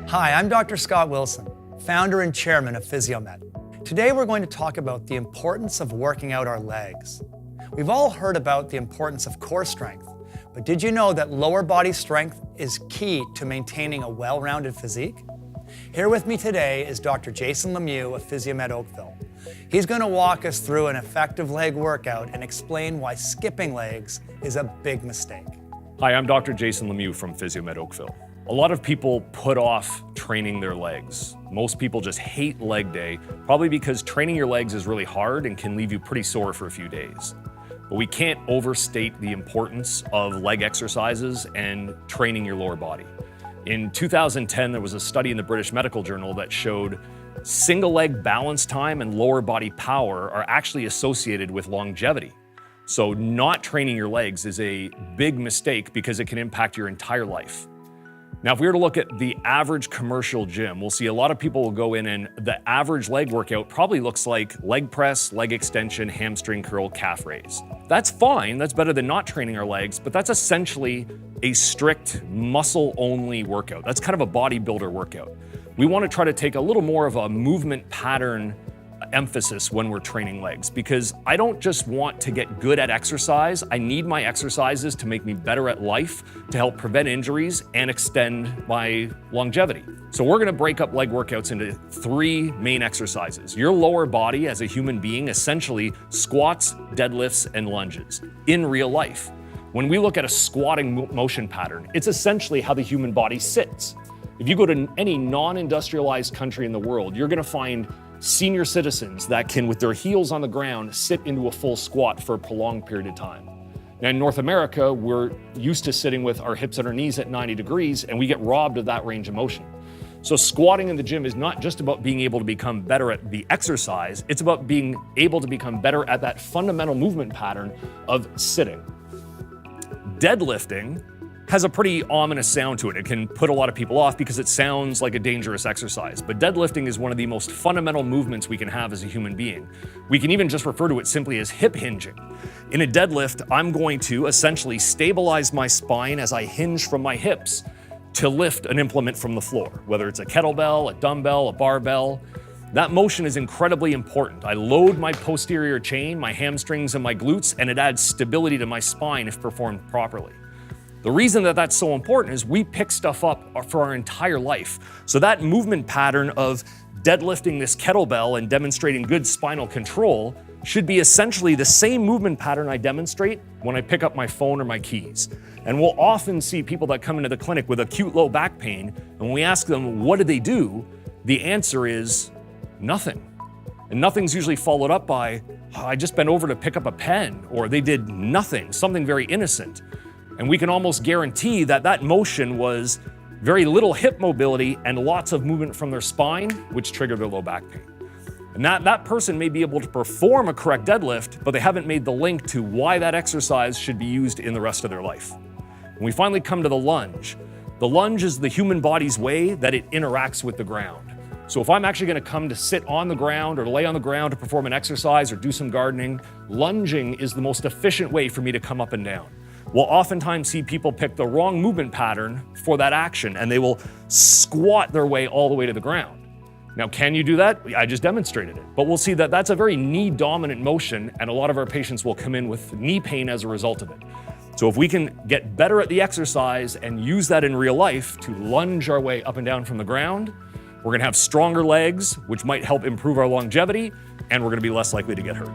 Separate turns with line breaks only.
Hi, I'm Dr. Scott Wilson, founder and chairman of Physiomed. Today we're going to talk about the importance of working out our legs. We've all heard about the importance of core strength, but did you know that lower body strength is key to maintaining a well-rounded physique? Here with me today is Dr. Jason Lemieux of Physiomed Oakville. He's going to walk us through an effective leg workout and explain why skipping legs is a big mistake.
Hi, I'm Dr. Jason Lemieux from Physiomed Oakville. A lot of people put off training their legs. Most people just hate leg day, probably because training your legs is really hard and can leave you pretty sore for a few days. But we can't overstate the importance of leg exercises and training your lower body. In 2010, there was a study in the British Medical Journal that showed single leg balance time and lower body power are actually associated with longevity. So not training your legs is a big mistake because it can impact your entire life. Now, if we were to look at the average commercial gym, we'll see a lot of people will go in and the average leg workout probably looks like leg press, leg extension, hamstring curl, calf raise. That's fine, that's better than not training our legs, but that's essentially a strict muscle-only workout. That's kind of a bodybuilder workout. We want to try to take a little more of a movement pattern emphasis when we're training legs, because I don't just want to get good at exercise. I need my exercises to make me better at life, to help prevent injuries and extend my longevity. So we're going to break up leg workouts into 3 main exercises. Your lower body as a human being, essentially squats, deadlifts, and lunges in real life. When we look at a squatting motion pattern, it's essentially how the human body sits. If you go to any non-industrialized country in the world, you're going to find senior citizens that can, with their heels on the ground, sit into a full squat for a prolonged period of time. Now in North America, we're used to sitting with our hips and our knees at 90 degrees, and we get robbed of that range of motion. So squatting in the gym is not just about being able to become better at the exercise, it's about being able to become better at that fundamental movement pattern of sitting. Deadlifting has a pretty ominous sound to it. It can put a lot of people off because it sounds like a dangerous exercise. But deadlifting is one of the most fundamental movements we can have as a human being. We can even just refer to it simply as hip hinging. In a deadlift, I'm going to essentially stabilize my spine as I hinge from my hips to lift an implement from the floor, whether it's a kettlebell, a dumbbell, a barbell. That motion is incredibly important. I load my posterior chain, my hamstrings and my glutes, and it adds stability to my spine if performed properly. The reason that that's so important is we pick stuff up for our entire life. So that movement pattern of deadlifting this kettlebell and demonstrating good spinal control should be essentially the same movement pattern I demonstrate when I pick up my phone or my keys. And we'll often see people that come into the clinic with acute low back pain, and when we ask them, what did they do? The answer is nothing. And nothing's usually followed up by, I just bent over to pick up a pen, or they did nothing, something very innocent. And we can almost guarantee that that motion was very little hip mobility and lots of movement from their spine, which triggered their low back pain. And that person may be able to perform a correct deadlift, but they haven't made the link to why that exercise should be used in the rest of their life. When we finally come to the lunge is the human body's way that it interacts with the ground. So if I'm actually going to come to sit on the ground or lay on the ground to perform an exercise or do some gardening, lunging is the most efficient way for me to come up and down. We'll oftentimes see people pick the wrong movement pattern for that action, and they will squat their way all the way to the ground. Now, can you do that? I just demonstrated it. But we'll see that that's a very knee-dominant motion, and a lot of our patients will come in with knee pain as a result of it. So if we can get better at the exercise and use that in real life to lunge our way up and down from the ground, we're gonna have stronger legs, which might help improve our longevity, and we're gonna be less likely to get hurt.